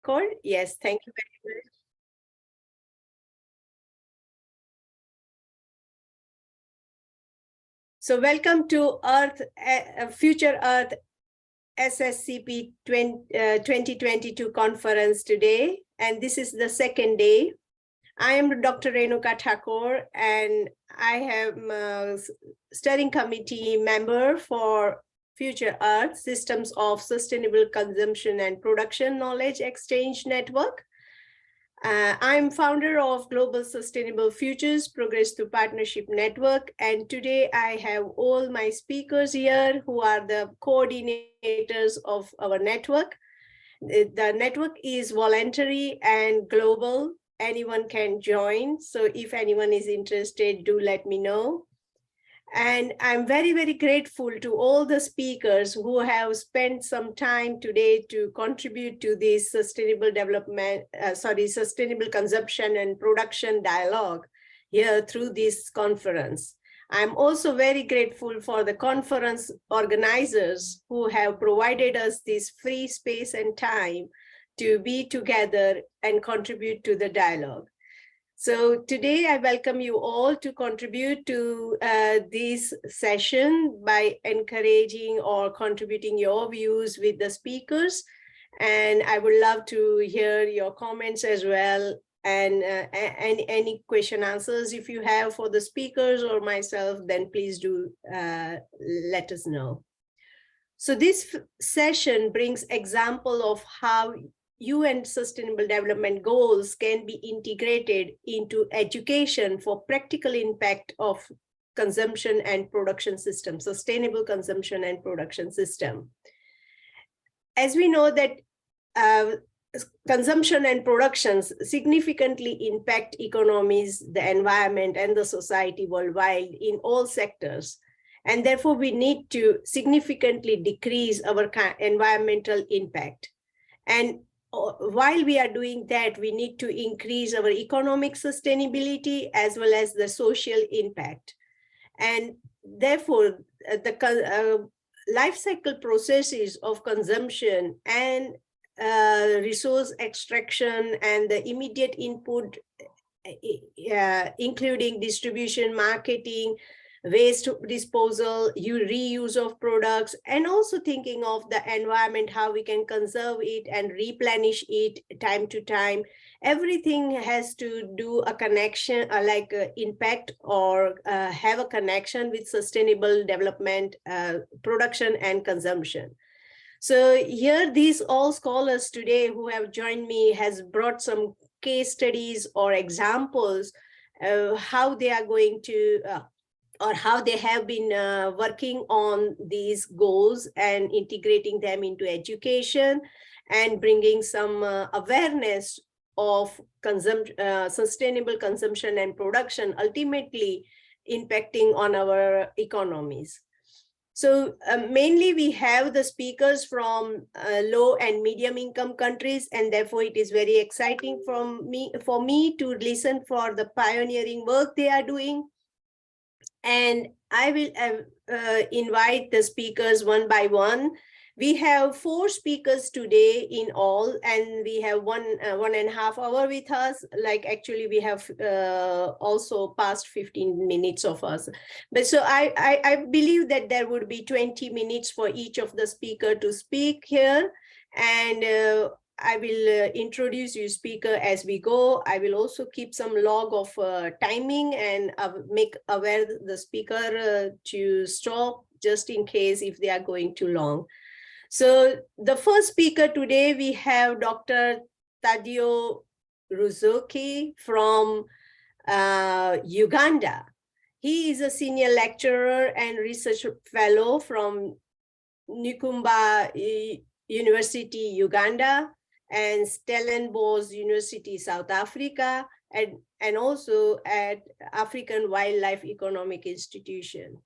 Thakore. Yes, thank you very much. So welcome to Earth, Future Earth SSCP 2022 conference today. And this is the second day. I am Dr. Renuka Thakore, and I am a steering committee member for Future Earth Systems of Sustainable Consumption and Production Knowledge Exchange Network. I'm founder of Global Sustainable Futures Progress Through Partnership Network, and today I have all my speakers here who are the coordinators of our network. The network is voluntary and global. Anyone can join. So if anyone is interested, do let me know. And I'm very, very grateful to all the speakers who have spent some time today to contribute to this sustainable consumption and production dialogue here through this conference. I'm also very grateful for the conference organizers who have provided us this free space and time to be together and contribute to the dialogue. So today I welcome you all to contribute to this session by encouraging or contributing your views with the speakers. And I would love to hear your comments as well, and any question answers if you have for the speakers or myself, then please do let us know. So this session brings example of how UN Sustainable Development Goals can be integrated into education for practical impact of consumption and production system, sustainable consumption and production system. As we know that consumption and productions significantly impact economies, the environment, and the society worldwide in all sectors. And therefore, we need to significantly decrease our environmental impact. And while we are doing that, we need to increase our economic sustainability as well as the social impact. And therefore, the life cycle processes of consumption and resource extraction and the immediate input, including distribution, marketing, waste disposal, reuse of products, and also thinking of the environment, how we can conserve it and replenish it time to time. Everything has to do a connection, impact or have a connection with sustainable development, production and consumption. So here, these all scholars today who have joined me has brought some case studies or examples of how they are going to or how they have been working on these goals and integrating them into education and bringing some awareness of sustainable consumption and production, ultimately impacting on our economies. So mainly we have the speakers from low and medium income countries, and therefore it is very exciting for me to listen for the pioneering work they are doing. And I will invite the speakers one by one. We have 4 speakers today in all, and we have one and a half hour with us. Like actually we have also past 15 minutes of us. But so I believe that there would be 20 minutes for each of the speaker to speak here. And I will introduce you speaker as we go. I will also keep some log of timing and make aware the speaker to stop just in case if they are going too long. So the first speaker today, we have Dr. Tadeo Ruzuki from Uganda. He is a senior lecturer and research fellow from Nikumba University, Uganda, and Stellenbosch University, South Africa, and also at African Wildlife Economic Institution.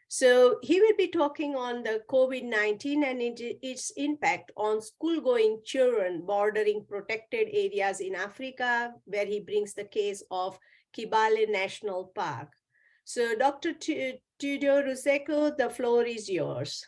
So he will be talking on the COVID-19 and its impact on school-going children bordering protected areas in Africa, where he brings the case of Kibale National Park. So Dr. Tadeo Ruzuki, the floor is yours.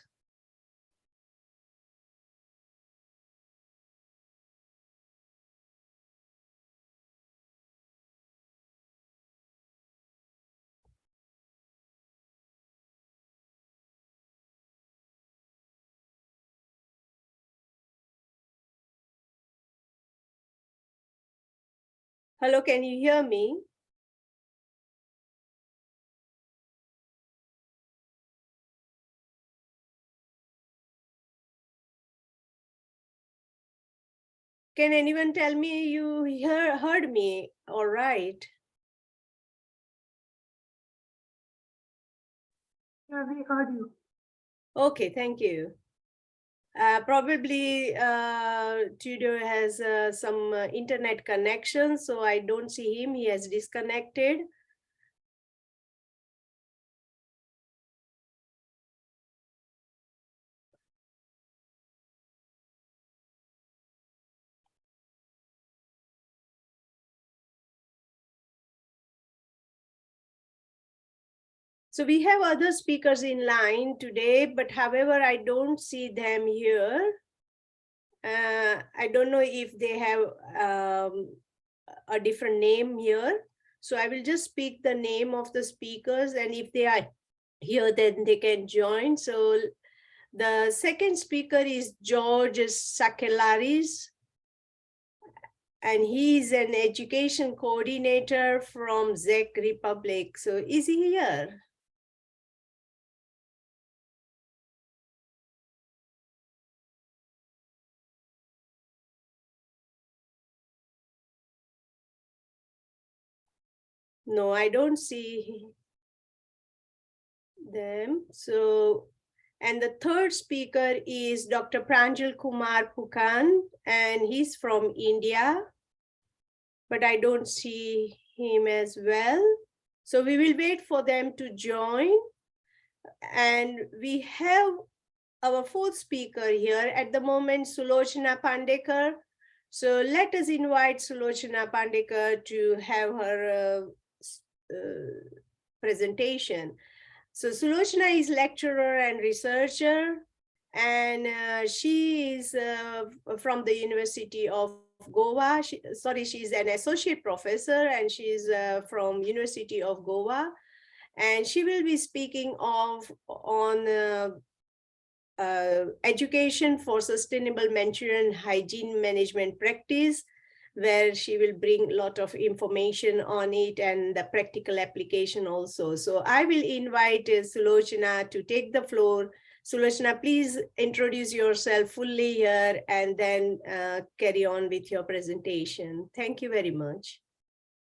Hello, can you hear me? Can anyone tell me you heard me? All right. Yeah, we heard you. Okay, thank you. Probably Tudor has some internet connection, so I don't see him. He has disconnected. So we have other speakers in line today, but however, I don't see them here. I don't know if they have a different name here. So I will just speak the name of the speakers, and if they are here, then they can join. So the second speaker is George Sakelaris, and he's an education coordinator from Czech Republic. So is he here? No, I don't see them. So, and the third speaker is Dr. Pranjal Kumar Pukan, and he's from India, but I don't see him as well. So we will wait for them to join. And we have our fourth speaker here at the moment, Sulochana Pandekar. So let us invite Sulochana Pandekar to have her presentation. So Sulochana is lecturer and researcher, and she is from the University of Goa. She's an associate professor, and she's from University of Goa, and she will be speaking on education for sustainable Manchurian hygiene management practice, where she will bring a lot of information on it and the practical application also. So I will invite Sulochana to take the floor. Sulochana, please introduce yourself fully here and then carry on with your presentation. Thank you very much.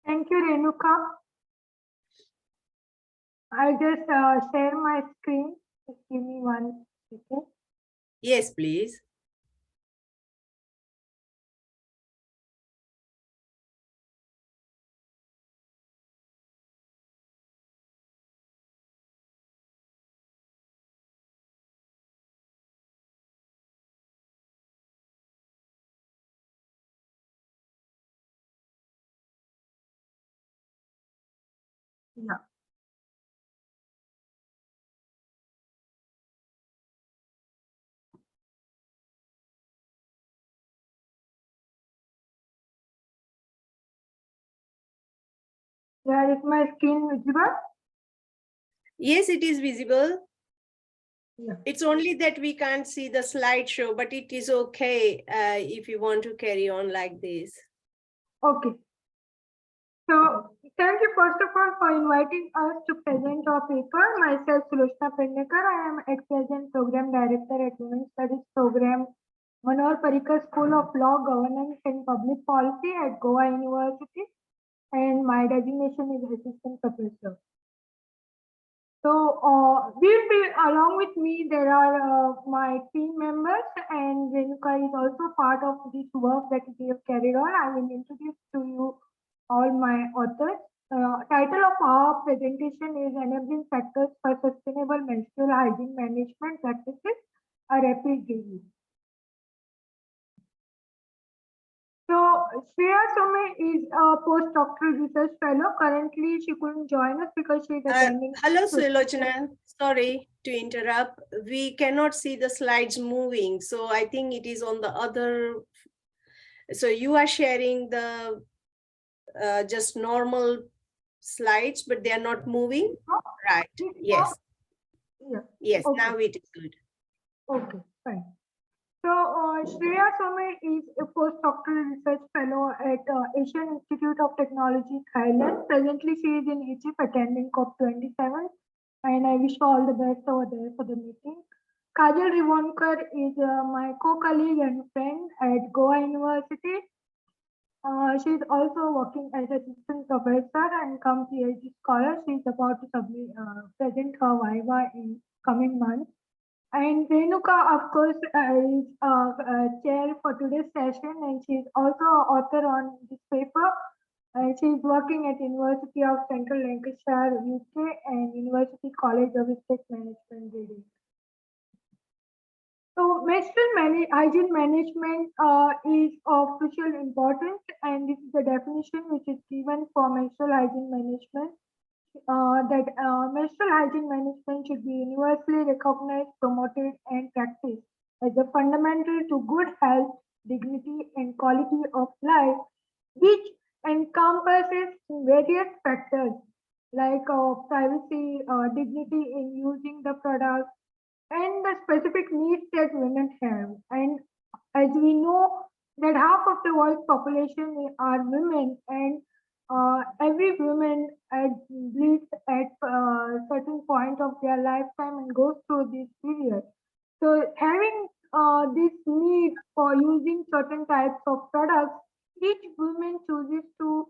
Thank you, Renuka. I'll just share my screen. Just give me 1 second. Yes, please. Yeah. Yeah, is my screen visible? Yes, it is visible. Yeah. It's only that we can't see the slideshow, but it is okay if you want to carry on like this. Okay. So thank you first of all for inviting us to present our paper. Myself, Sulochana Pandekar. I am at present Program Director at Women's Studies Program, Manohar Parrikar School of Law, Governance and Public Policy at Goa University, and my designation is Assistant Professor. So we'll be along with me. There are my team members, and Renuka is also part of this work that we have carried on. I will introduce to you all my authors. Title of our presentation is Enabling Factors for Sustainable Menstrual Hygiene Management Practices, a rapid review. So Shreya Some is a postdoctoral research fellow. Currently, she couldn't join us because she is attending. Hello, Sulochana. Sorry to interrupt. We cannot see the slides moving. So I think it is on the other. So you are sharing the just normal slides, but they are not moving. Right. Yes. Yeah. Yes. Okay. Now it is good. Okay. Fine. So, Shreya Some is a postdoctoral research fellow at Asian Institute of Technology, Thailand. Presently, she is in Egypt attending COP27, and I wish her all the best over there for the meeting. Kajal Rivonkar is my co-colleague and friend at Goa University. She is also working as assistant professor and come PhD scholar. She is about to present her viva in coming months. And Renuka, of course, is chair for today's session, and she is also author on this paper. And she is working at University of Central Lancashire, UK, and University College of Estate Management, Reading. So, hygiene management is of crucial importance, and this is the definition which is given for menstrual hygiene management. That menstrual hygiene management should be universally recognized, promoted, and practiced as a fundamental to good health, dignity, and quality of life, which encompasses various factors like privacy, dignity in using the product, and the specific needs that women have. And as we know that half of the world's population are women, and every woman bleeds at certain point of their lifetime and goes through this period. So having this need for using certain types of products, each woman chooses to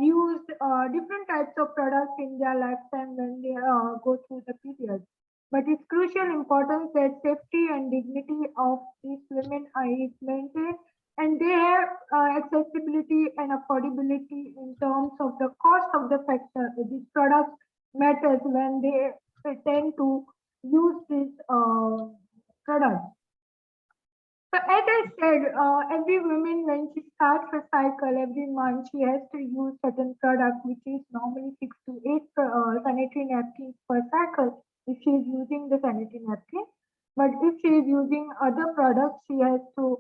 use different types of products in their lifetime when they go through the period. But it's crucial importance that safety and dignity of these women is maintained, and they have accessibility and affordability in terms of the cost of the factor. These products matters when they tend to use these products. So as I said, every woman when she starts her cycle every month, she has to use certain product, which is normally 6 to 8 sanitary napkins per cycle if she is using the sanitary napkin. But if she is using other products, she has to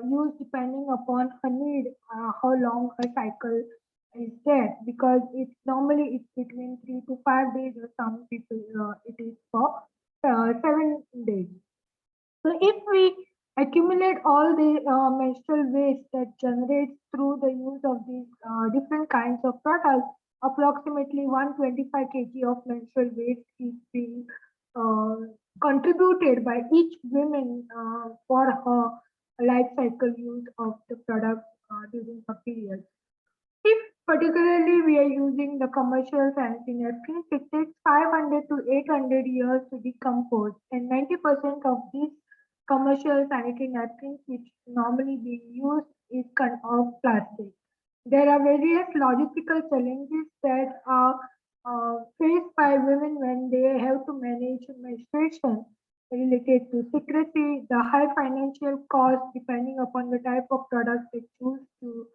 use depending upon her need, how long her cycle is there, because it's between 3 to 5 days, or some people it is for 7 days. So if we accumulate all the menstrual waste that generates through the use of these different kinds of products, approximately 125 kg of menstrual waste is being uh, contributed by each woman for her life cycle use of the products during her period. If particularly we are using the commercial sanitary napkins, it takes 500 to 800 years to decompose, and 90% of these commercial sanitary napkins which normally being used is of plastic. There are various logistical challenges that are faced by women when they have to manage menstruation related to secrecy, the high financial cost depending upon the type of products they choose to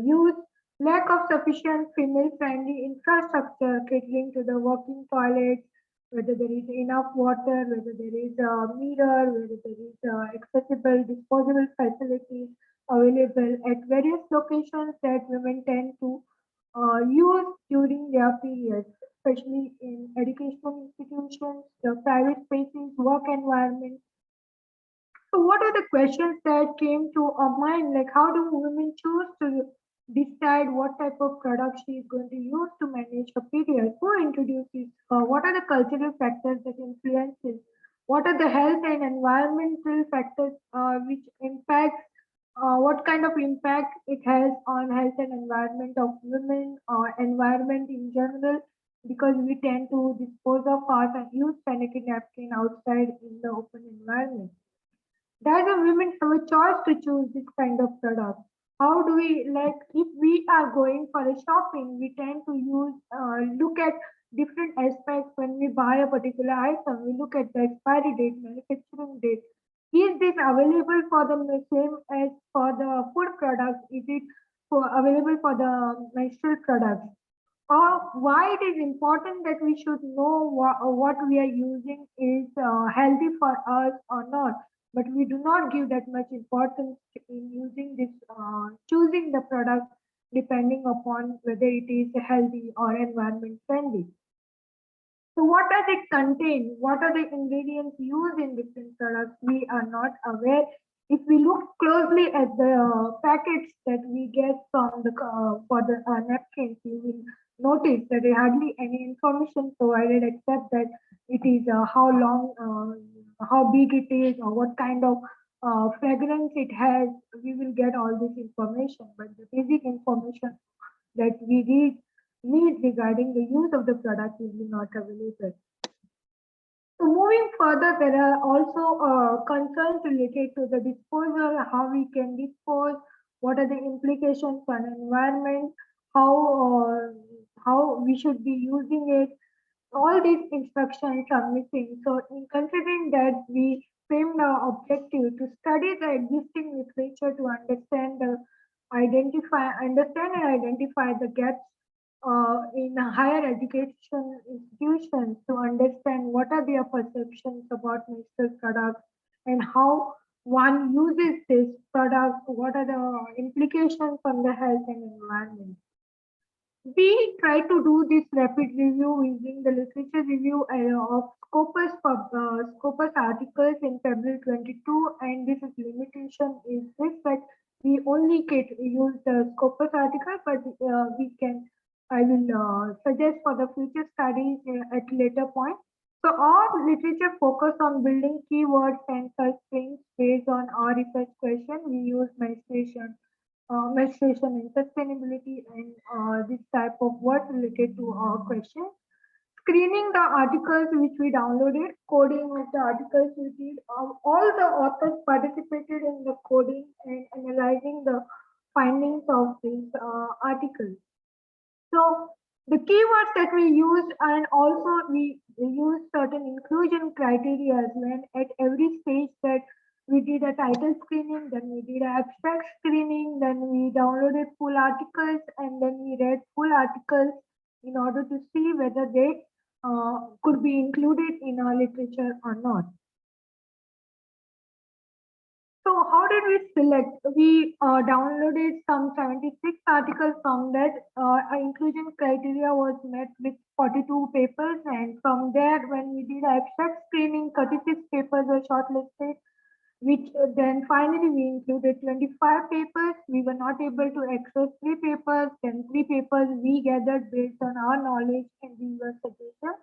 use, lack of sufficient female-friendly infrastructure catering to the working toilets, whether there is enough water, whether there is a mirror, whether there is accessible disposable facilities available at various locations that women tend to use during their periods, especially in educational institutions, the private spaces, work environments. So, what are the questions that came to our mind? Like, how do women choose to decide what type of product she is going to use to manage her period? Who introduces her? What are the cultural factors that influences? What are the health and environmental factors which impact? What kind of impact it has on health and environment of women or environment in general? Because we tend to dispose of ours and use sanitary napkin outside in the open environment. Does a women have a choice to choose this kind of product? How do we, like, if we are going for a shopping, we tend to look at different aspects when we buy a particular item. We look at the expiry date, manufacturing date. Is this available for the same as for the food products? Is it available for the menstrual products? Or why it is important that we should know what we are using is healthy for us or not, but we do not give that much importance in using this, choosing the product depending upon whether it is healthy or environment friendly. So what does it contain? What are the ingredients used in different products? We are not aware. If we look closely at the packets that we get from the for the napkins, you will notice that there hardly any information provided except that it is how long, how big it is, or what kind of fragrance it has. We will get all this information, but the basic information that we need regarding the use of the product will be not available. So moving further, there are also concerns related to the disposal, how we can dispose, what are the implications on environment, how we should be using it. All these instructions are missing. So in considering that, we framed our objective to study the existing literature to understand and identify the gaps in higher education institutions to understand what are their perceptions about menstrual products and how one uses this product, what are the implications on the health and environment. We try to do this rapid review using the literature review of Scopus articles in February 22, and this is limitation is this that we only use the Scopus article, but I will suggest for the future studies at later point. So our literature focus on building keywords and search strings based on our research question. We use menstruation and sustainability and this type of words related to our question. Screening the articles which we downloaded, coding of the articles we did, all the authors participated in the coding and analyzing the findings of these articles. So the keywords that we used, and also we use certain inclusion criteria when at every stage that we did a title screening, then we did an abstract screening, then we downloaded full articles, and then we read full articles in order to see whether they could be included in our literature or not. So how did we select? We downloaded some 76 articles. From that, our inclusion criteria was met with 42 papers, and from there, when we did abstract screening, 36 papers were shortlisted, which then finally we included 25 papers. We were not able to access 3 papers, then 3 papers we gathered based on our knowledge and we were suggested.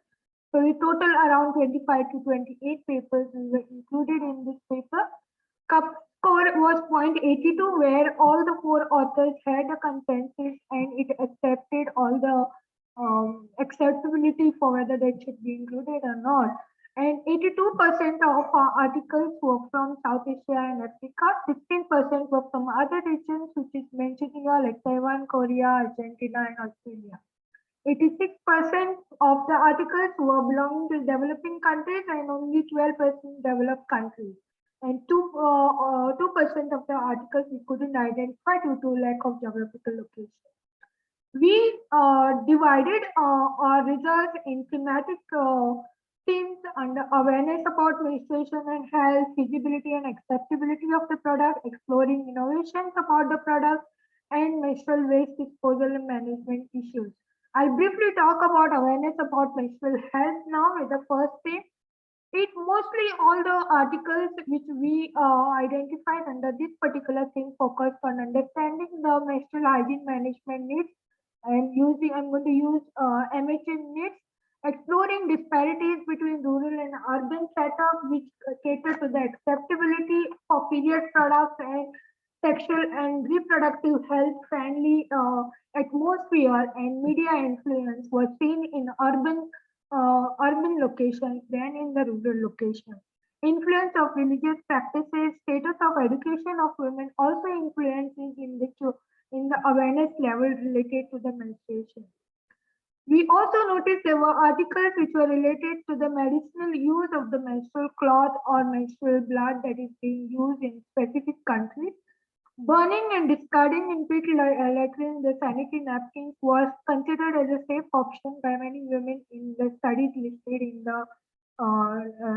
So we total around 25 to 28 papers we were included in this paper. Score was 0.82, where all the 4 authors had a consensus and it accepted all the acceptability for whether they should be included or not. And 82% of our articles were from South Asia and Africa, 16% were from other regions, which is mentioned here like Taiwan, Korea, Argentina, and Australia. 86% of the articles were belonging to developing countries and only 12% developed countries. And 2% of the articles we couldn't identify due to lack of geographical location. We divided our results in thematic themes under awareness about menstruation and health, feasibility and acceptability of the product, exploring innovations about the product, and menstrual waste disposal and management issues. I'll briefly talk about awareness about menstrual health now with the first theme. It mostly all the articles which we identified under this particular thing focused on understanding the menstrual hygiene management needs. I'm going to use MHN needs, exploring disparities between rural and urban setup, which cater to the acceptability for period products and sexual and reproductive health friendly atmosphere and media influence was seen in urban locations than in the rural locations. Influence of religious practices, status of education of women also influences in the awareness level related to the menstruation. We also noticed there were articles which were related to the medicinal use of the menstrual cloth or menstrual blood that is being used in specific countries. Burning and discarding in pit latrines the sanitary napkins was considered as a safe option by many women in the studies listed in the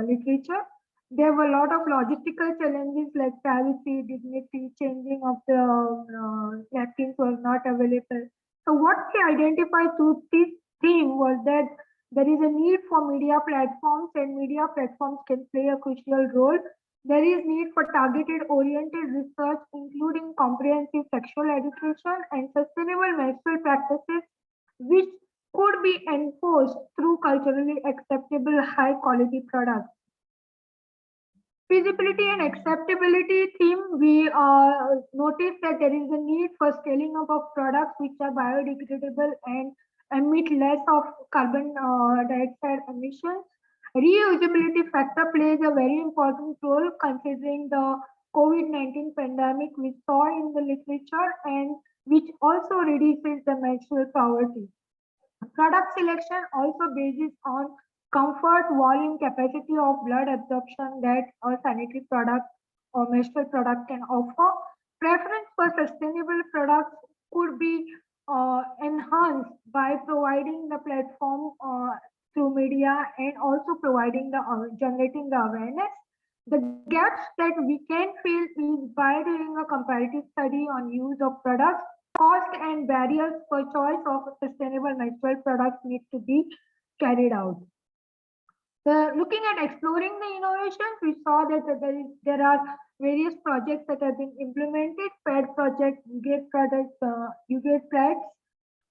literature. There were a lot of logistical challenges like privacy, dignity, changing of the napkins was not available. So what we identified through this theme was that There is a need for media platforms, and media platforms can play a crucial role. There is need for targeted oriented research, including comprehensive sexual education and sustainable menstrual practices, which could be enforced through culturally acceptable high quality products. Feasibility and acceptability theme, we notice that there is a need for scaling up of products which are biodegradable and emit less of carbon dioxide emissions. Reusability factor plays a very important role considering the COVID-19 pandemic we saw in the literature, and which also reduces the menstrual poverty. Product selection also bases on comfort, volume, capacity of blood absorption that a sanitary product or menstrual product can offer. Preference for sustainable products could be enhanced by providing the platform through media, and also providing the generating the awareness. The gaps that we can fill is by doing a comparative study on use of products. Cost and barriers for choice of sustainable menstrual products need to be carried out. Looking at exploring the innovations, we saw that there are various projects that have been implemented. PAD project, UGATE project, UGATE PLATS.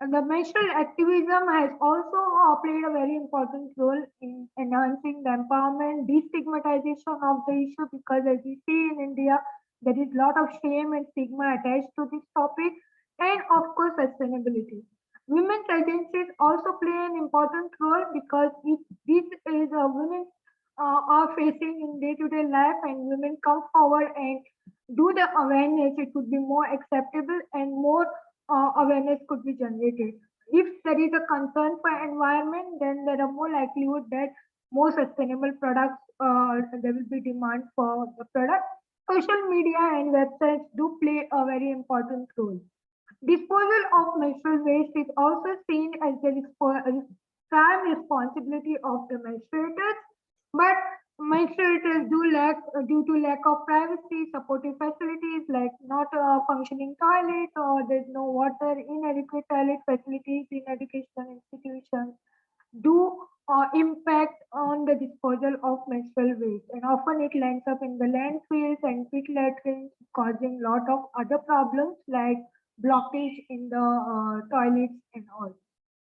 And the menstrual activism has also played a very important role in enhancing the empowerment, destigmatization of the issue, because as we see in India, there is a lot of shame and stigma attached to this topic, and of course, sustainability. Women's agencies also play an important role, because if this is a women are facing in day-to-day life, and women come forward and do the awareness, it would be more acceptable and more awareness could be generated. If there is a concern for environment, then there are more likelihood that more sustainable products, there will be demand for the product. Social media and websites do play a very important role. Disposal of menstrual waste is also seen as the prime responsibility of the menstruators, but menstruators do lack, due to lack of privacy, supportive facilities like not a functioning toilet, or there's no water, inadequate toilet facilities in educational institutions, do impact on the disposal of menstrual waste, and often it lands up in the landfills and pit latrines, causing lot of other problems like blockage in the toilets and all.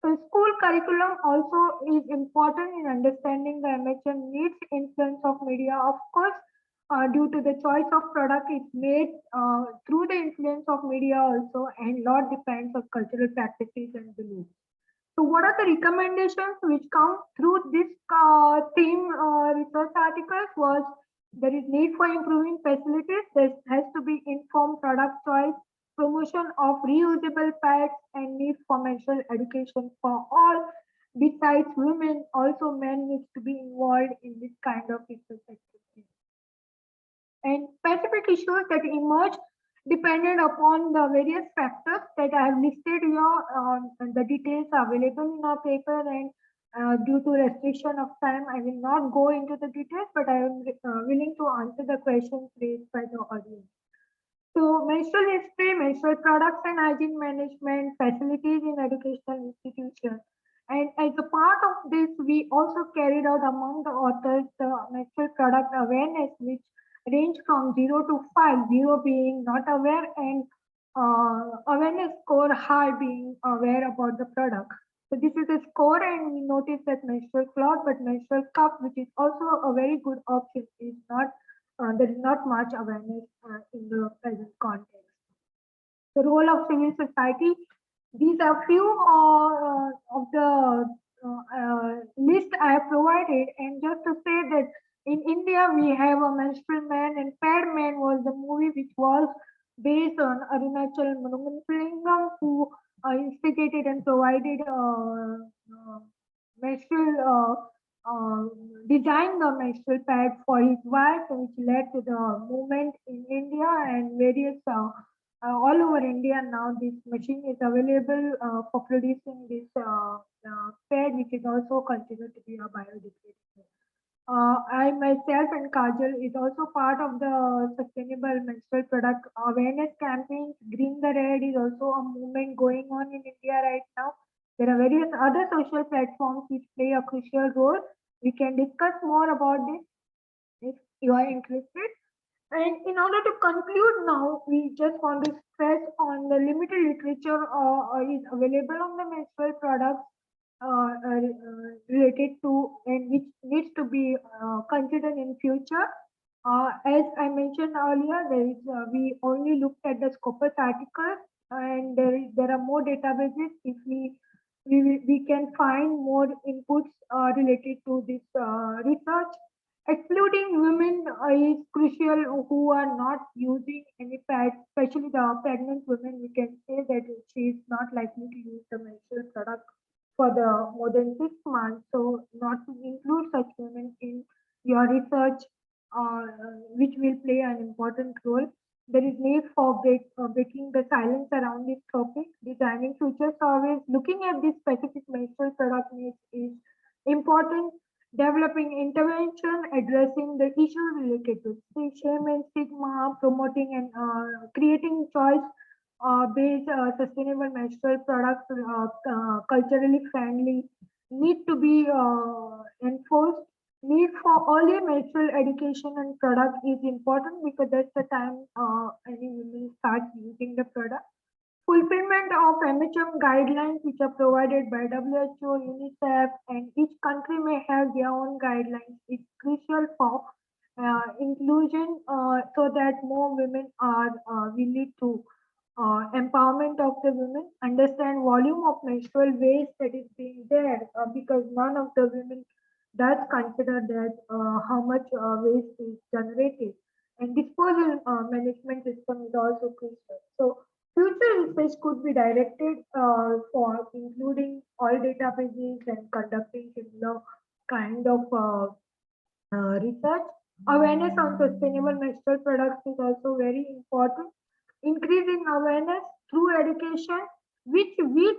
So school curriculum also is important in understanding the MHM needs influence of media. Of course, due to the choice of product, it's made through the influence of media also, and lot depends on cultural practices and beliefs. So what are the recommendations which come through this theme research articles was, there is need for improving facilities, there has to be informed product choice, promotion of reusable pads, and need for menstrual education for all. Besides women, also men needs to be involved in this kind of research activity. And specific issues that emerge depended upon the various factors that I have listed here. The details are available in our paper, and due to restriction of time, I will not go into the details, but I am willing to answer the questions raised by the audience. So menstrual history, menstrual products and hygiene management, facilities in educational institutions. And as a part of this, we also carried out among the authors the menstrual product awareness, which range from 0 to 5, 0 being not aware, and awareness score high being aware about the product. So this is a score, and we notice that menstrual cloth, but menstrual cup, which is also a very good option, is not, there is not much awareness in the present context. The role of civil society, these are few of the list I have provided, and just to say that in India we have a menstrual man, and Pad Man was the movie which was based on Arunachal Muruganathalingam, who instigated and provided menstrual designed the menstrual pad for his wife, which led to the movement in India and various all over India. Now this machine is available for producing this pad, which is also considered to be a biodegradable. I myself and Kajal is also part of the sustainable menstrual product awareness campaigns. Green the Red is also a movement going on in India right now. There are various other social platforms which play a crucial role. We can discuss more about this if you are interested. And in order to conclude now, we just want to stress on the limited literature is available on the menstrual products related to and which needs to be considered in future. As I mentioned earlier, we only looked at the Scopus article, and there are more databases. If we can find more inputs related to this research. Excluding women is crucial who are not using any pads, especially the pregnant women. We can say that she is not likely to use the menstrual product for the more than 6 months. So, not to include such women in your research, which will play an important role. There is need for breaking the silence around this topic. Designing future surveys, looking at this specific menstrual product needs is important. Developing intervention, addressing the issues related to shame and stigma, promoting and creating choice based sustainable menstrual products, culturally friendly, need to be enforced. Need for early menstrual education and product is important because that's the time any women start using the product. Fulfillment of MHM guidelines which are provided by WHO, UNICEF, and each country may have their own guidelines is crucial for inclusion so that more women are we lead to empowerment of the women, understand volume of menstrual waste that is being there because none of the women does consider that how much waste is generated and disposal management system is also crucial. So future research could be directed for including all databases and conducting similar kind of research. Awareness on sustainable menstrual products is also very important. Increasing awareness through education, which will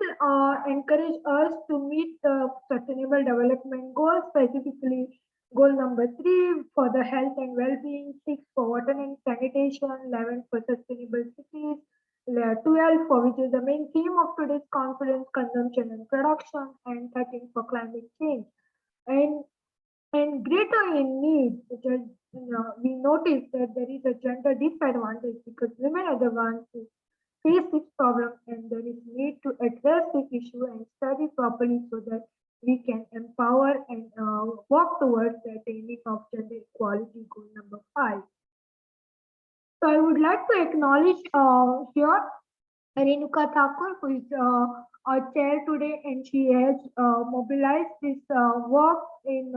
encourage us to meet the sustainable development goals, specifically goal number 3 for the health and well-being, 6 for water and sanitation, 11 for sustainable cities, 12 for which is the main theme of today's conference, consumption and production, and 13 for climate change. And greater in need, because we notice that there is a gender disadvantage because women are the ones who face this problem, and there is need to address this issue and study properly so that we can empower and work towards the attaining of gender equality goal number 5. So I would like to acknowledge here Renuka Thakore, who is our chair today, and she has mobilized this work in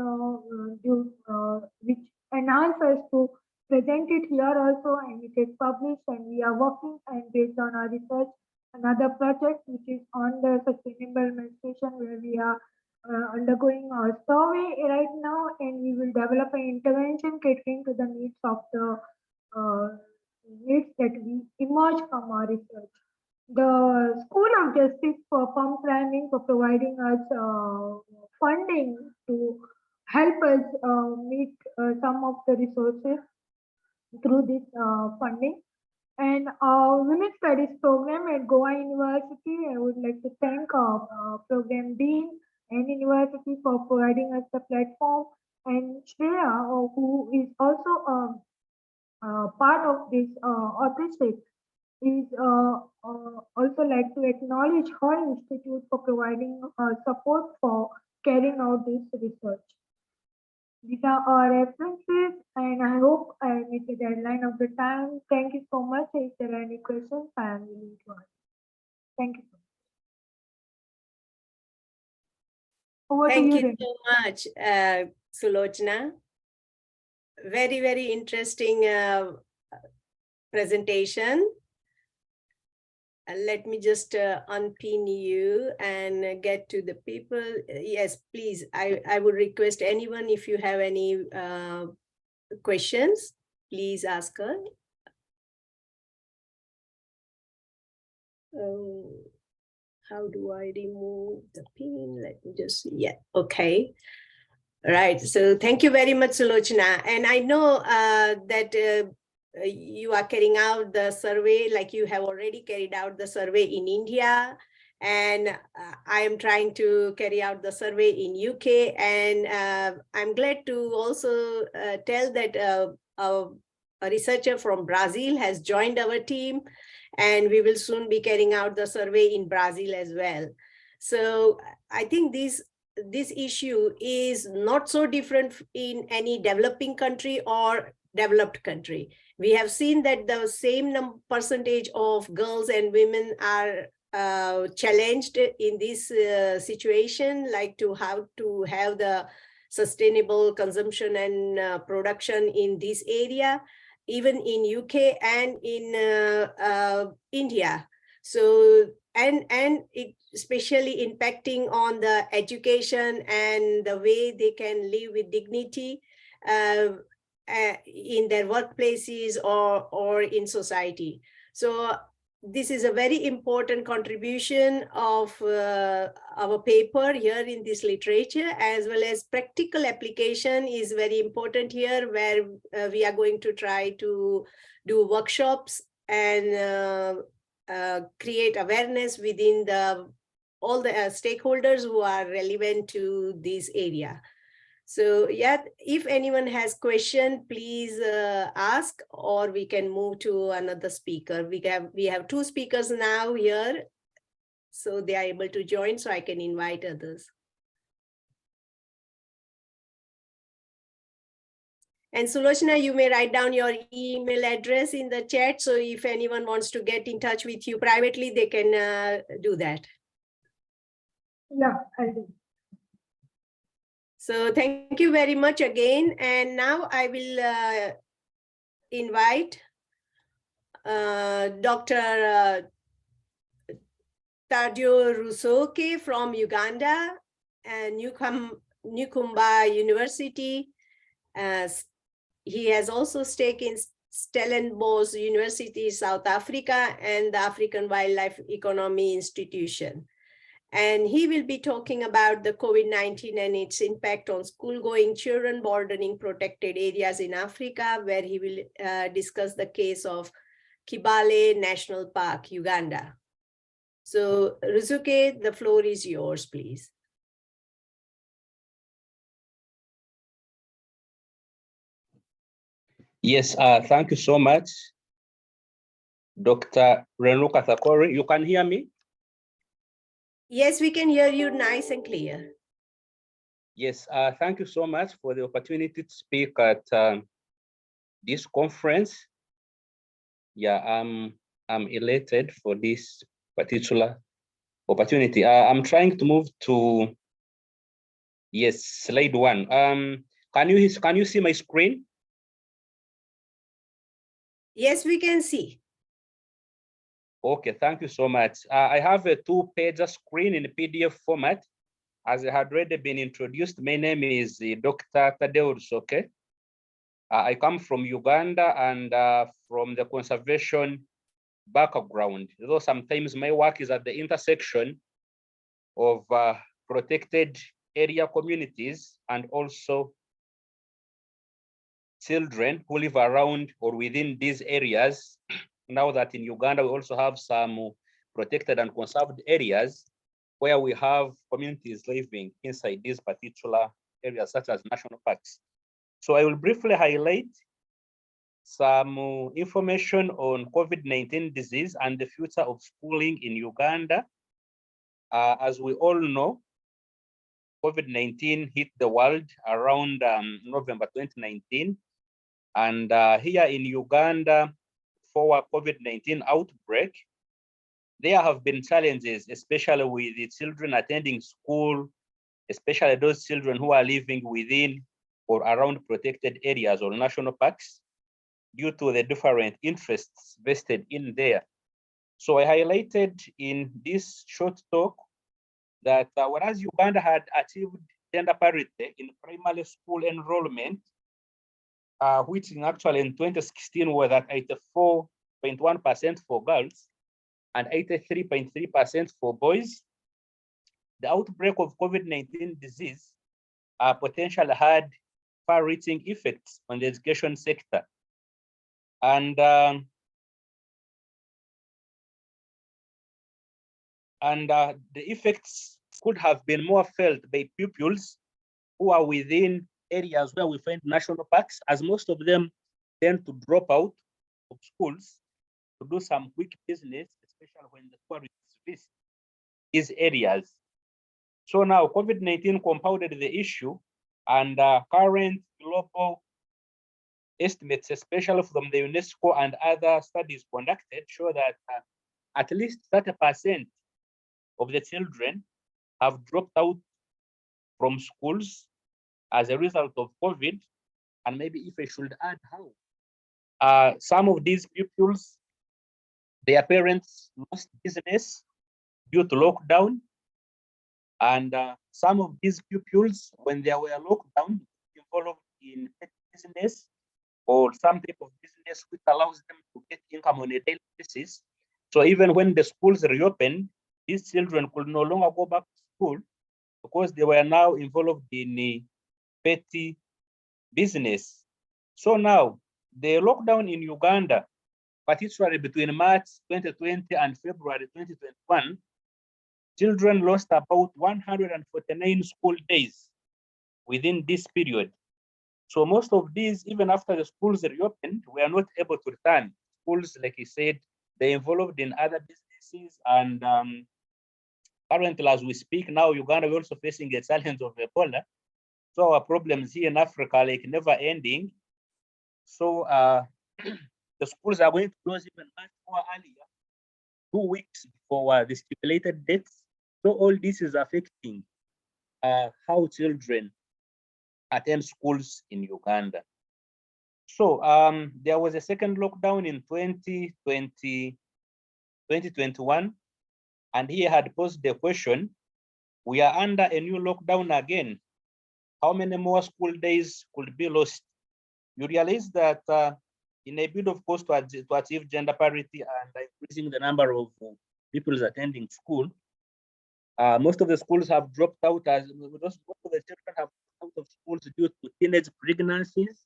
which enhances us to present it here also, and it is published, and we are working and based on our research, another project which is on the sustainable menstruation, where we are undergoing a survey right now, and we will develop an intervention catering to the needs of the needs that we emerge from our research. The School of Justice for Pump Priming for providing us funding to help us meet some of the resources through this funding. And Women's Studies program at Goa University, I would like to thank our program dean and university for providing us the platform. And Shreya, who is also part of this authorship, is also like to acknowledge her institute for providing support for carrying out this research. These are our references, and I hope I meet the deadline of the time. Thank you so much. If there are any questions, I am willing to answer. Thank you so much. Over Thank to you you, so much, Sulochana. Very, very interesting presentation. Let me just unpin you and get to the people. Yes, please. I would request anyone, if you have any questions, please ask her. How do I remove the pin? Let me just see. Yeah, okay. Right. So thank you very much, Sulochana. And I know that you are carrying out the survey, like you have already carried out the survey in India, And I am trying to carry out the survey in UK. And I'm glad to also tell that a researcher from Brazil has joined our team, and we will soon be carrying out the survey in Brazil as well. So I think this issue is not so different in any developing country or developed country. We have seen that the same percentage of girls and women are challenged in this situation, like to have the sustainable consumption and production in this area, even in UK and in India. So and it especially impacting on the education and the way they can live with dignity in their workplaces or in society. So this is a very important contribution of our paper here in this literature, as well as practical application is very important here, where we are going to try to do workshops and create awareness within all the stakeholders who are relevant to this area. So yeah, if anyone has question, please ask, or we can move to another speaker. We have two speakers now here, so they are able to join, so I can invite others. And Sulochana, you may write down your email address in the chat. So if anyone wants to get in touch with you privately, they can do that. Yeah, I do. So thank you very much again. And now I will invite Dr. Tadio Rusoke from Uganda and Newcombe University. He has also stake in Stellenbosch University, South Africa, and the African Wildlife Economy Institution. And he will be talking about the COVID-19 and its impact on school-going children bordering protected areas in Africa, where he will discuss the case of Kibale National Park, Uganda. So Rusuke, the floor is yours, please. Yes, thank you so much, Dr. Renuka Thakore. You can hear me? Yes, we can hear you nice and clear. Yes, thank you so much for the opportunity to speak at this conference. Yeah, I'm elated for this particular opportunity. I'm trying to move to, yes, slide one. Can you see my screen? Yes, we can see. Okay, thank you so much. I have a two-page screen in PDF format. As I had already been introduced, my name is Dr. Tadeo Rusoke. I come from Uganda and from the conservation background, though sometimes my work is at the intersection of protected area communities and also children who live around or within these areas. Now that in Uganda, we also have some protected and conserved areas where we have communities living inside these particular areas, such as national parks. So I will briefly highlight some information on COVID-19 disease and the future of schooling in Uganda. As we all know, COVID-19 hit the world around November 2019. And here in Uganda, for COVID-19 outbreak, there have been challenges, especially with the children attending school, especially those children who are living within or around protected areas or national parks, due to the different interests vested in there. So I highlighted in this short talk that whereas Uganda had achieved gender parity in primary school enrollment, which actually in 2016 was at 84.1% for girls and 83.3% for boys, the outbreak of COVID-19 disease potentially had far-reaching effects on the education sector. And And the effects could have been more felt by pupils who are within areas where we find national parks, as most of them tend to drop out of schools to do some quick business, especially when the tourists visit these areas. So now COVID-19 compounded the issue, and current global estimates, especially from the UNESCO and other studies conducted, show that at least 30% of the children have dropped out from schools as a result of COVID. And maybe if I should add how, some of these pupils, their parents lost business due to lockdown. And some of these pupils, when they were locked down, involved in business or some type of business which allows them to get income on a daily basis. So even when the schools reopened, these children could no longer go back to school because they were now involved in a petty business. So now the lockdown in Uganda, particularly between March 2020 and February 2021, children lost about 149 school days within this period. So most of these, even after the schools reopened, were not able to return. Schools, like I said, they're involved in other businesses. And currently, as we speak now, Uganda, we're also facing a challenge of Ebola. So our problems here in Africa, like never ending. So the schools are going to close even much more earlier, 2 weeks before the stipulated dates. So all this is affecting how children attend schools in Uganda. So there was a second lockdown in 2021, and he had posed the question, we are under a new lockdown again. How many more school days could be lost? You realize that in a bid, of course, to achieve gender parity and increasing the number of people attending school, most of the schools have dropped out, as most of the children have dropped out of schools due to teenage pregnancies.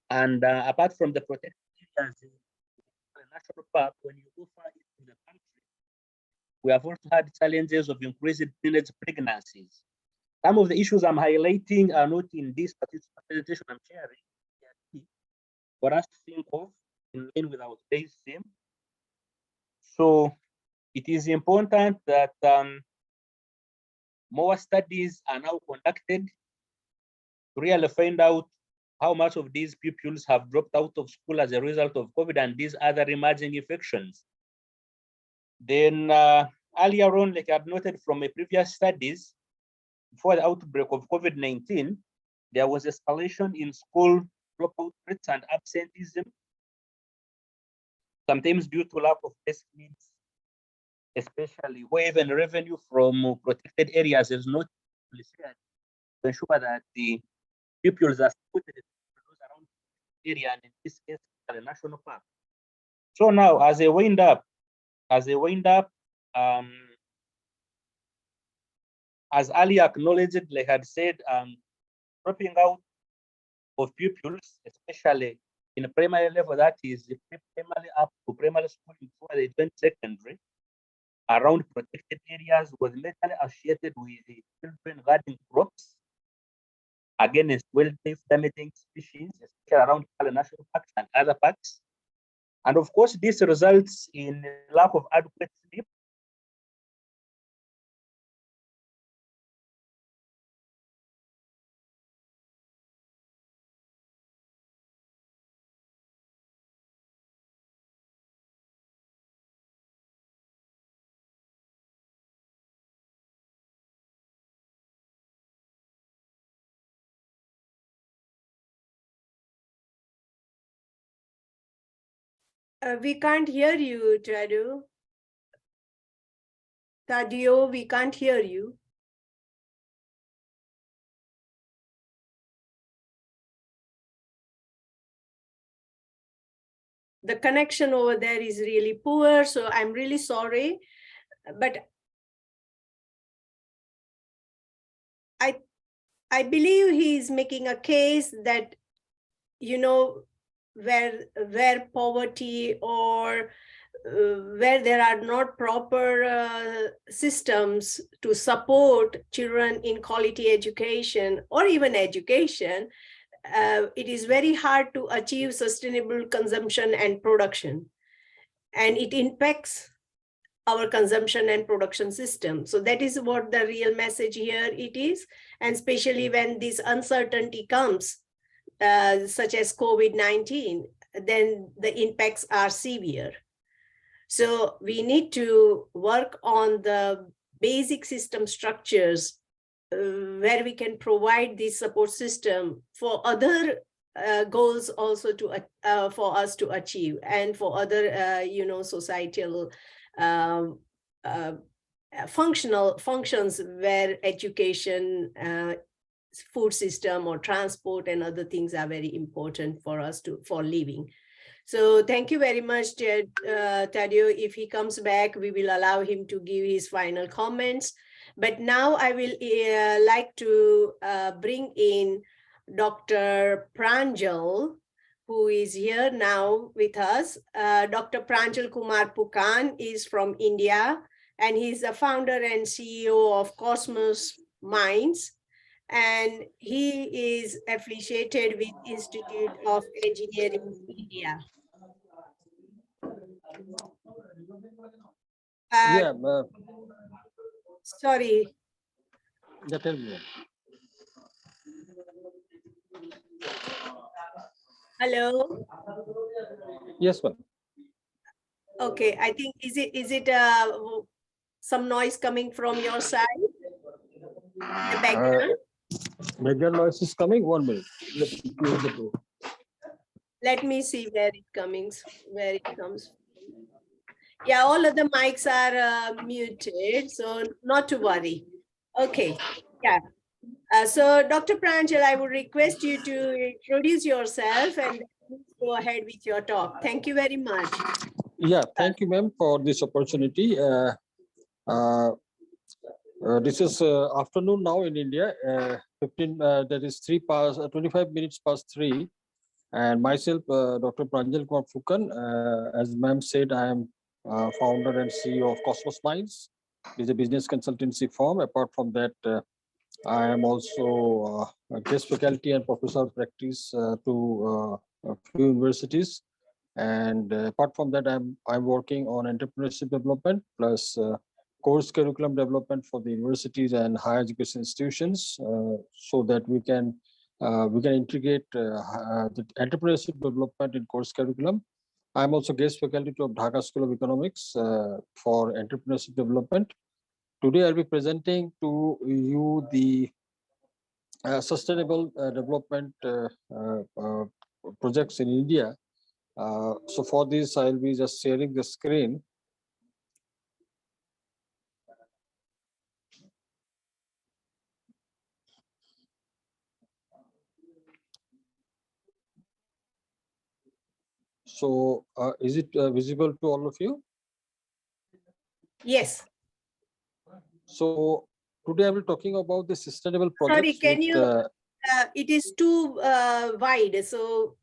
And apart from the protected areas in the national park, when you go far into the country, we have also had challenges of increased teenage pregnancies. Some of the issues I'm highlighting are not in this particular presentation I'm sharing. For us to think of in line with our today's theme. So it is important that more studies are now conducted to really find out how much of these pupils have dropped out of school as a result of COVID and these other emerging infections. Then earlier on, like I've noted from my previous studies, before the outbreak of COVID-19, there was escalation in school dropout rates and absenteeism, sometimes due to lack of basic needs, especially where even revenue from protected areas is not shared to ensure that the pupils are supported around the area, and in this case, the national park. So now, as a wind up, as earlier acknowledged, like I had said, dropping out of pupils, especially in a primary level, that is primary up to primary school before they went secondary, around protected areas was majorly associated with the children guarding crops against wildlife damaging species, especially around national parks and other parks. And of course, this results in lack of adequate sleep. We can't hear you, Tadio, we can't hear you. The connection over there is really poor, so I'm really sorry. But I believe he is making a case that, you know, where poverty or where there are not proper systems to support children in quality education or even education, it is very hard to achieve sustainable consumption and production. And it impacts our consumption and production system. So that is what the real message here it is. And especially when this uncertainty comes, such as COVID-19, then the impacts are severe. So we need to work on the basic system structures where we can provide this support system for other goals also to for us to achieve, and for other societal functions where education, food system or transport and other things are very important for us for living. So thank you very much, Tadeo. If he comes back, we will allow him to give his final comments. But now I will like to bring in Dr. Pranjal, who is here now with us. Dr. Pranjal Kumar Pukan is from India, and he's the founder and CEO of Cosmos Minds. And he is affiliated with Institute of Engineering India. Sorry. Hello. Yes, ma'am. Okay, I think is it some noise coming from your side? The background. Background noise is coming. 1 minute. Let me close the door. Let me see where it comes. Yeah, all of the mics are muted, so not to worry. Okay, yeah. So Dr. Pranjal, I would request you to introduce yourself and go ahead with your talk. Thank you very much. Yeah, thank you, ma'am, for this opportunity. This is afternoon now in India. 25 minutes past 3. And myself, Dr. Pranjal Kumar Fukan, as ma'am said, I am founder and CEO of Cosmos Minds. It is a business consultancy firm. Apart from that, I am also a guest faculty and professor of practice to a few universities. And apart from that, I'm working on entrepreneurship development plus course curriculum development for the universities and higher education institutions, so that we can integrate the entrepreneurship development in course curriculum. I'm also guest faculty of Dhaka School of Economics for entrepreneurship development. Today, I'll be presenting to you the sustainable development projects in India. So for this, I'll be just sharing the screen. So is it visible to all of you? Yes. So today I will be talking about the sustainable projects. Sorry, can you, it is too wide, so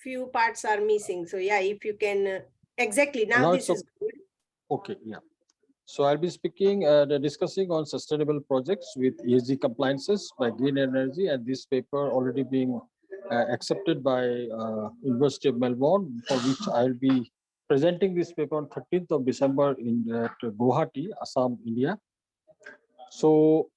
few parts are missing. So yeah, if you can, exactly, now this is good. Okay, yeah. So I'll be speaking, discussing on sustainable projects with ESG compliances by green energy, and this paper already being accepted by University of Melbourne, for which I'll be presenting this paper on 13th of December in Guwahati, Assam, India. So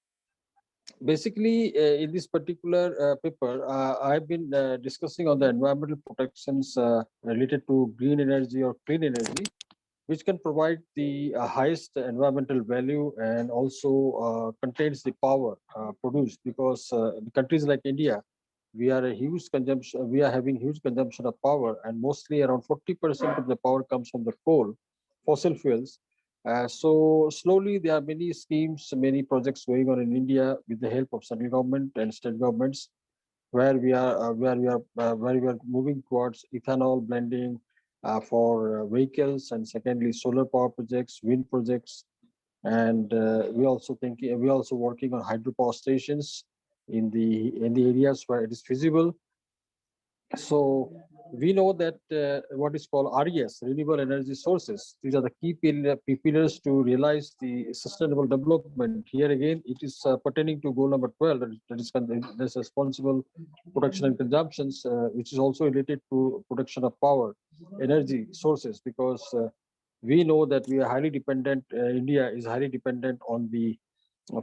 basically, in this particular paper, I've been discussing on the environmental protections related to green energy or clean energy, which can provide the highest environmental value and also contains the power produced, because in countries like India, we are having huge consumption of power, and mostly around 40% of the power comes from the coal, fossil fuels. So slowly there are many schemes, many projects going on in India with the help of central government and state governments, where we are moving towards ethanol blending for vehicles, and secondly solar power projects, wind projects, and we also working on hydropower stations in the areas where it is feasible. So we know that what is called RES, renewable energy sources, these are the key pillars to realize the sustainable development. Here again, it is pertaining to goal number 12, that's responsible production and consumptions, which is also related to production of power, energy sources, because we know that we are highly dependent, India is highly dependent on the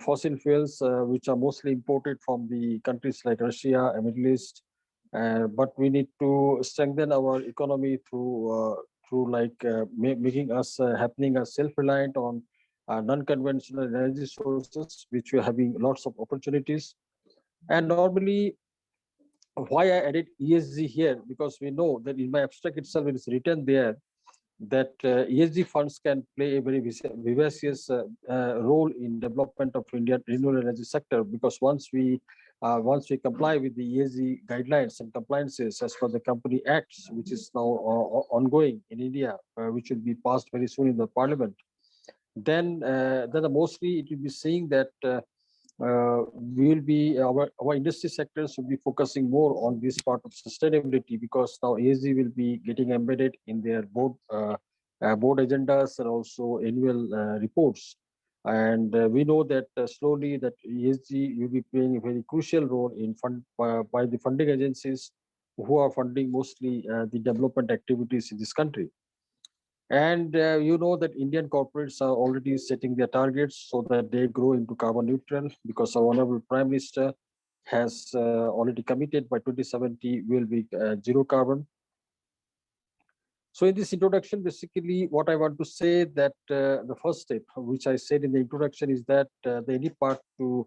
fossil fuels, which are mostly imported from the countries like Russia and Middle East. But we need to strengthen our economy through making us happening as self-reliant on non-conventional energy sources, which we are having lots of opportunities. And normally, why I added ESG here, because we know that in my abstract itself it is written there that ESG funds can play a very vivacious role in development of Indian renewable energy sector, because once we comply with the ESG guidelines and compliances as per the Company Acts, which is now ongoing in India, which will be passed very soon in the Parliament, then mostly it will be seeing that we will be our industry sectors will be focusing more on this part of sustainability, because now ESG will be getting embedded in their board agendas and also annual reports. And we know that slowly that ESG will be playing a very crucial role in by the funding agencies who are funding mostly the development activities in this country. And you know that Indian corporates are already setting their targets so that they grow into carbon neutral, because our Honorable Prime Minister has already committed by 2070 will be zero carbon. So in this introduction, basically what I want to say that the first step, which I said in the introduction, is that the any part to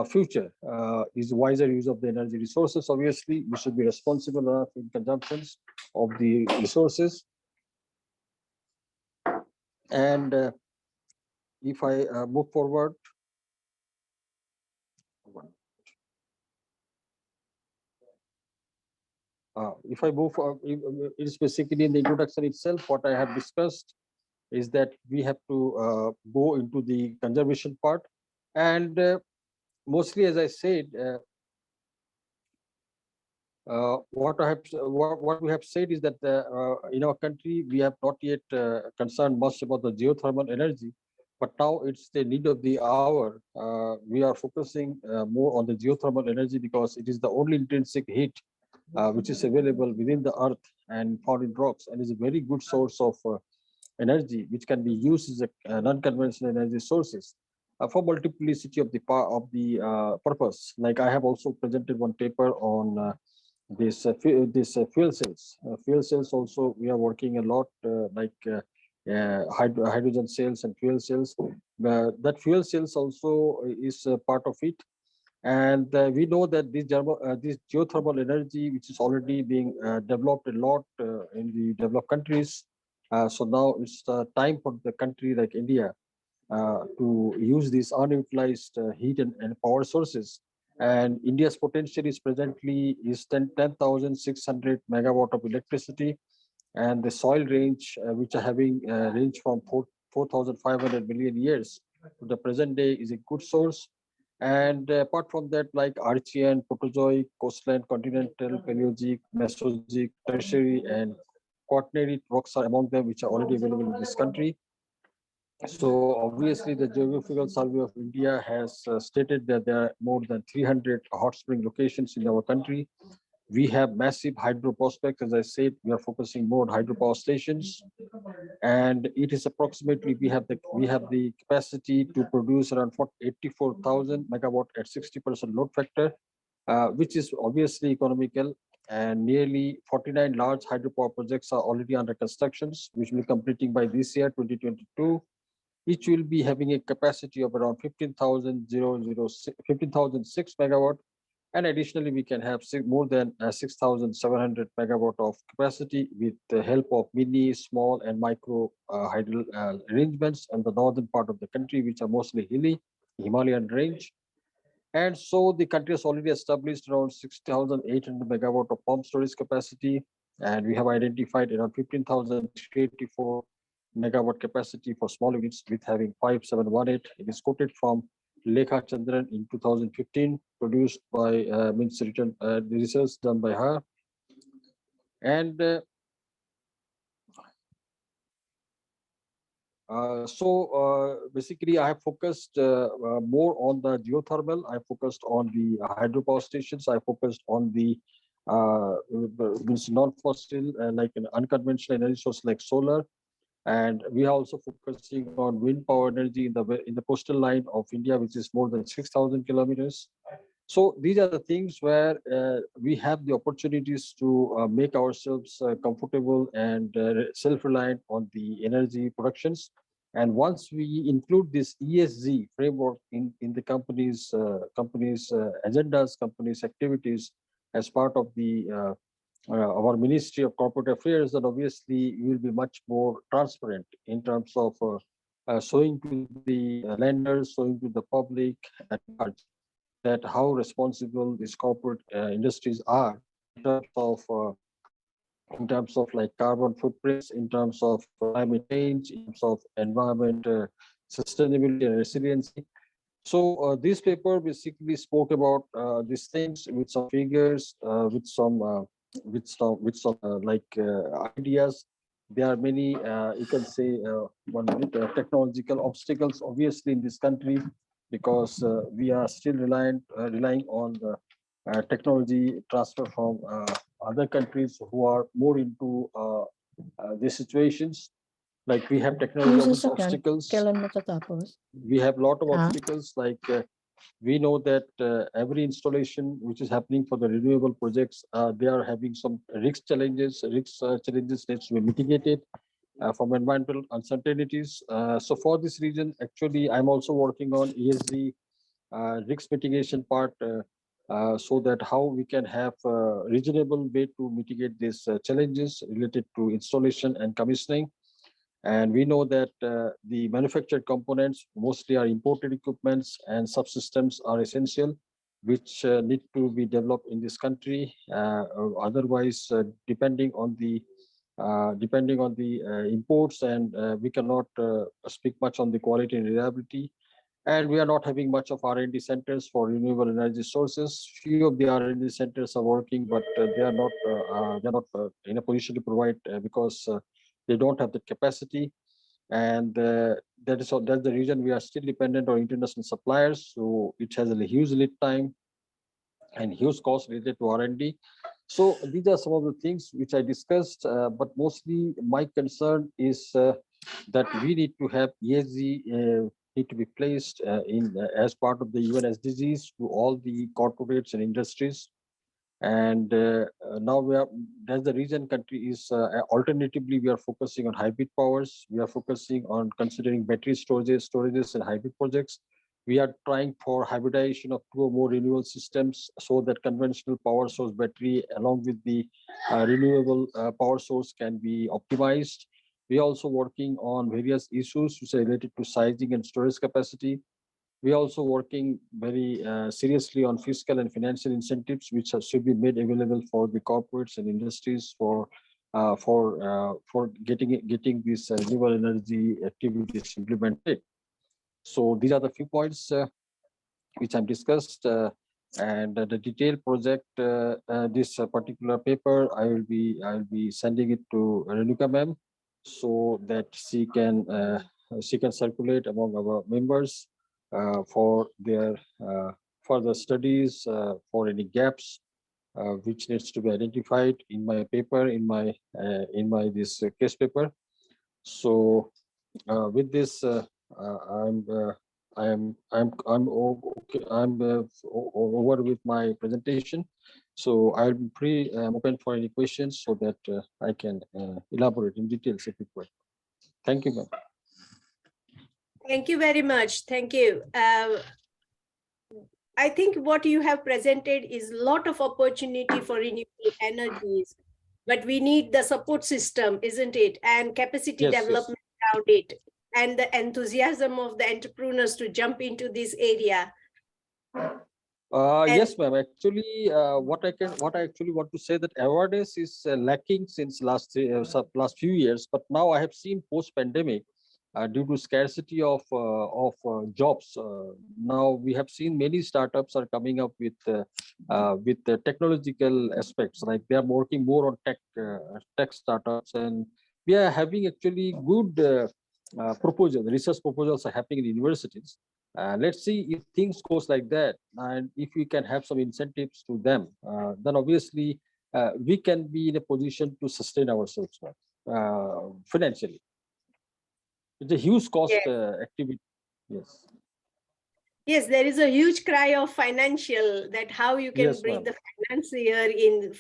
future is wiser use of the energy resources. Obviously, we should be responsible enough in consumptions of the resources. And if I move forward, if I move, it is basically in the introduction itself, what I have discussed is that we have to go into the conservation part. And mostly, as I said, what we have said is that in our country, we have not yet concerned much about the geothermal energy, but now it's the need of the hour. We are focusing more on the geothermal energy because it is the only intrinsic heat which is available within the earth and found in rocks, and is a very good source of energy which can be used as a non-conventional energy sources for multiplicity of the purpose. Like I have also presented one paper on this fuel cells. Fuel cells also we are working a lot hydrogen cells and fuel cells. That fuel cells also is part of it. And we know that this geothermal energy, which is already being developed a lot in the developed countries. So now it's time for the country like India to use these unutilized heat and power sources. And India's potential is presently 10,600 megawatt of electricity, and the soil range, which are having range from 4,500 million years to the present day, is a good source. And apart from that, like Archean, Proterozoic, coastline, continental, Paleozoic, Mesozoic, Tertiary, and Quaternary rocks are among them, which are already available in this country. So obviously, the Geographical Survey of India has stated that there are more than 300 hot spring locations in our country. We have massive hydro prospects. As I said, we are focusing more on hydropower stations, and it is approximately we have the capacity to produce around 84,000 megawatt at 60% load factor, which is obviously economical. And nearly 49 large hydropower projects are already under constructions, which will be completing by this year, 2022. Each will be having a capacity of around 15,006 megawatt. And additionally, we can have more than 6,700 megawatt of capacity with the help of mini, small, and micro hydro arrangements in the northern part of the country, which are mostly hilly, Himalayan range. And so the country has already established around 6,800 megawatt of pump storage capacity, and we have identified around 15,384 megawatt capacity for small units with having 5718. It is quoted from Lekha Chandran in 2015, produced by the research done by her. And basically, I have focused more on the geothermal. I focused on the hydropower stations. I focused on the non-fossil, like an unconventional energy source like solar. And we are also focusing on wind power energy in the coastal line of India, which is more than 6,000 kilometers. So these are the things where we have the opportunities to make ourselves comfortable and self-reliant on the energy productions. And once we include this ESG framework in the company's agendas, company's activities as part of the our Ministry of Corporate Affairs, then obviously we will be much more transparent in terms of showing to the lenders, showing to the public at large that how responsible these corporate industries are in terms of like carbon footprints, in terms of climate change, in terms of environment sustainability and resiliency. So this paper basically spoke about these things with some figures, ideas. There are many, you can say, technological obstacles, obviously, in this country, because we are still relying on the technology transfer from other countries who are more into these situations. Like we have technology obstacles. We have a lot of obstacles. Like we know that every installation which is happening for the renewable projects, they are having some risk challenges. Challenges needs to be mitigated from environmental uncertainties. So for this reason, actually, I'm also working on ESG risk mitigation part, so that how we can have a reasonable way to mitigate these challenges related to installation and commissioning. And we know that the manufactured components mostly are imported equipments, and subsystems are essential, which need to be developed in this country. Otherwise, depending on the imports, and we cannot speak much on the quality and reliability. And we are not having much of R&D centers for renewable energy sources. Few of the R&D centers are working, but they are not in a position to provide because they don't have the capacity. And that's the reason we are still dependent on international suppliers. So it has a huge lead time and huge cost related to R&D. So these are some of the things which I discussed, but mostly my concern is that we need to have ESG need to be placed in as part of the UN SDGs to all the corporates and industries. And now that's the reason country is alternatively, we are focusing on hybrid powers. We are focusing on considering battery storages and hybrid projects. We are trying for hybridization of 2 or more renewable systems, so that conventional power source battery along with the renewable power source can be optimized. We are also working on various issues which are related to sizing and storage capacity. We are also working very seriously on fiscal and financial incentives, which should be made available for the corporates and industries for getting these renewable energy activities implemented. So these are the few points which I've discussed, and the detailed project, this particular paper, I will be sending it to Renuka ma'am, so that she can circulate among our members for their further studies, for any gaps which needs to be identified in my paper, in my this case paper. So with this, I'm okay. I'm over with my presentation. So I'll be open for any questions, so that I can elaborate in details if required. Thank you, ma'am. Thank you very much. Thank you. I think what you have presented is a lot of opportunity for renewable energies, but we need the support system, isn't it? And capacity development around it, and the enthusiasm of the entrepreneurs to jump into this area. Yes, ma'am. Actually, what I actually want to say, that awareness is lacking since last few years. But now I have seen post-pandemic, due to scarcity of jobs. Now we have seen many startups are coming up with the technological aspects, like they are working more on tech startups, and we are having actually good research proposals are happening in universities. Let's see if things goes like that, and if we can have some incentives to them, then obviously we can be in a position to sustain ourselves financially. It's a huge cost Yes. activity. Yes. Yes, there is a huge cry of financial, that how you can Yes, bring ma'am. the financier in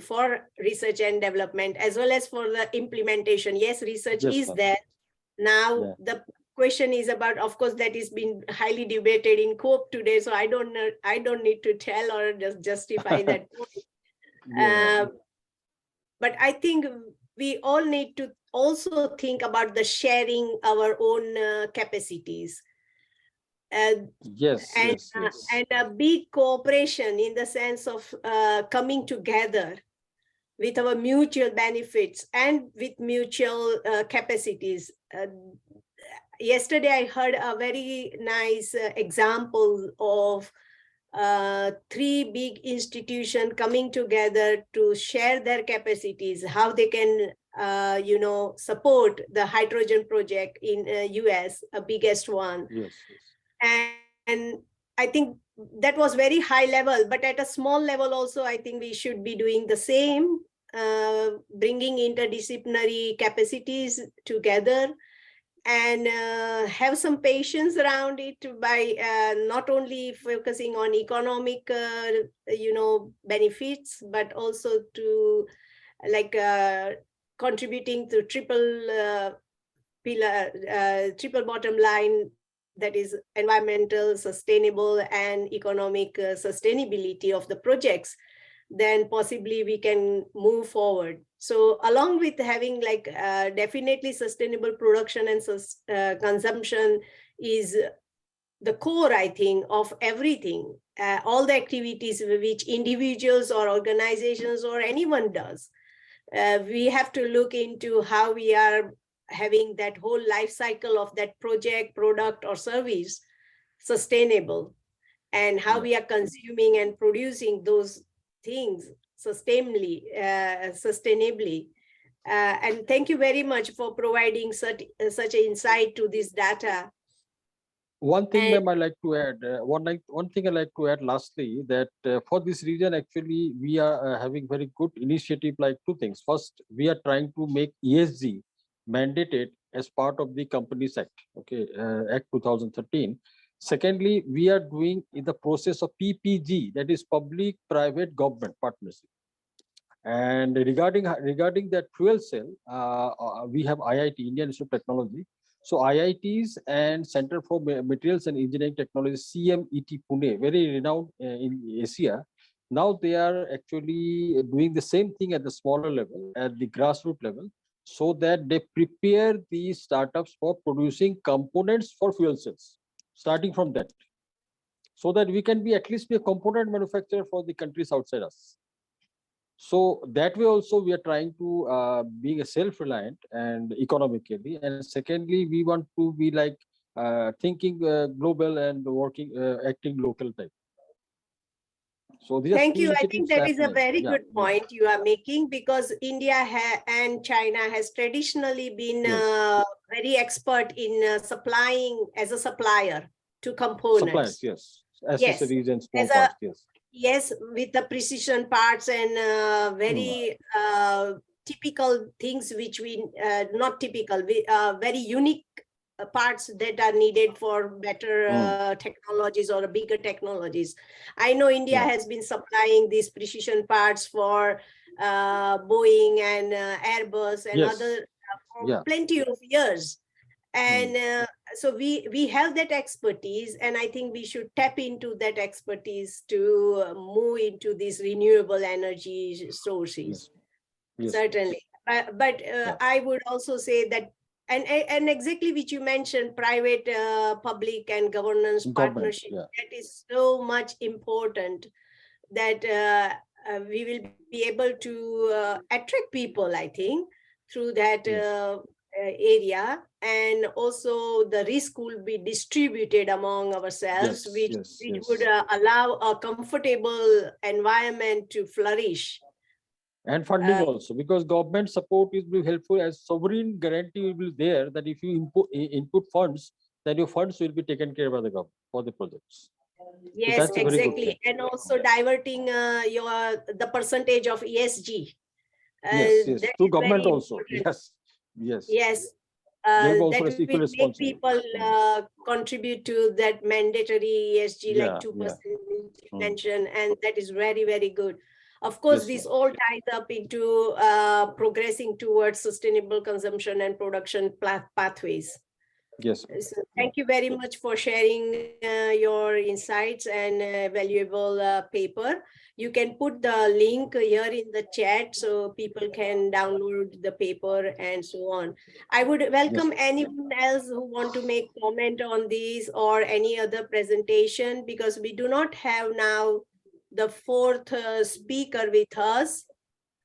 for research and development, as well as for the implementation. Yes, research Yes, is ma'am. there. Now Yeah. the question is about, of course, that is being highly debated in COPE today. So I don't know, I don't need to tell or just justify that point. Yeah. But I think we all need to also think about the sharing our own capacities. Yes. Yes. Yes. And a big cooperation in the sense of coming together with our mutual benefits and with mutual capacities. Yesterday, I heard a very nice example of three big institutions coming together to share their capacities, how they can, support the hydrogen project in US, a biggest one. Yes. And I think that was very high level, but at a small level also, I think we should be doing the same, bringing interdisciplinary capacities together, and have some patience around it by not only focusing on economic, benefits, but also to contributing to triple bottom line, that is environmental, sustainable, and economic sustainability of the projects, then possibly we can move forward. So along with having definitely sustainable production and consumption is the core, I think, of everything, all the activities which individuals or organizations or anyone does. We have to look into how we are having that whole life cycle of that project, product, or service sustainable, and how we are consuming and producing those things sustainably. And thank you very much for providing such an insight to this data. One thing, And ma'am, I like to add. One thing I like to add. Lastly, that for this region, actually, we are having very good initiative. Like two things. First, we are trying to make ESG mandated as part of the Companies Act. Okay, Act 2013. Secondly, we are doing in the process of PPG, that is public-private government partnership. And regarding that fuel cell, we have IIT, Indian Institute of Technology. So IITs and Center for Materials and Engineering Technology, CMET Pune, very renowned in Asia. Now they are actually doing the same thing at the smaller level, at the grassroots level, so that they prepare these startups for producing components for fuel cells, starting from that, so that we can be at least be a component manufacturer for the countries outside us. So that way also we are trying to being a self-reliant and economically, and secondly we want to be like thinking global and working acting local type. So these are thank two you. I think initiatives that is a happening. very Yeah, good point you are making, because India and China has traditionally been yes. very expert in supplying as a supplier to Suppliers, components. yes, Yes, accessories and small as a parts, yes. yes, with the precision parts and very typical things which we not typical, very unique parts that are needed for better technologies or bigger technologies. I know India Yeah. has been supplying these precision parts for Boeing and Airbus and Yes. other for Yeah. plenty of years. And so we have that expertise, and I think we should tap into that expertise to move into these renewable energy sources. Yes. Certainly. But I would also say that, and exactly which you mentioned, private, public, and governance partnership, that is so much important, that we will be able to attract people, I think, through that area, and also the risk will be distributed among ourselves, Yes, which, yes, which yes. would allow a comfortable environment to flourish. And funding Uh, also, because government support is will be helpful, as sovereign guarantee will be there that if you input funds, then your funds will be taken care of by the government for the projects. Yes, that's a very good exactly. thing. And also diverting the percentage of ESG. Yes, yes, That through is government very also. important. Yes, yes. Yes, They have also that equal will make responsibility. people contribute to that mandatory ESG, like Yeah, 2% yeah. mention, and that is very, very good. Of course, Yes, this ma'am. all ties up into progressing towards sustainable consumption and production pathways. Yes. So thank you very much for sharing your insights and valuable paper. You can put the link here in the chat so people can download the paper and so on. I would welcome anyone else who want to make comment on this or any other presentation, because we do not have now the fourth speaker with us.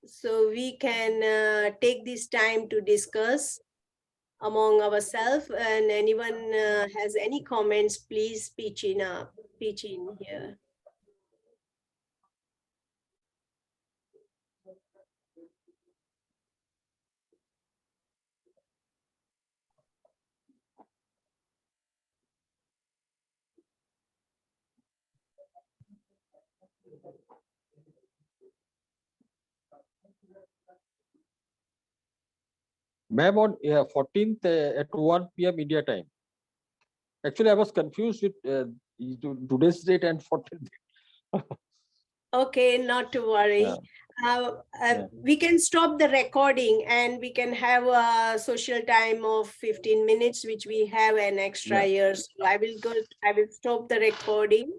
So we can take this time to discuss among ourselves, and anyone has any comments, please pitch in here. Ma'am, on 14th at 1 p.m. India time. Actually, I was confused with today's date and 14th. Okay, not to worry. We can stop the recording and we can have a social time of 15 minutes, which we have an extra year. So I will stop the recording.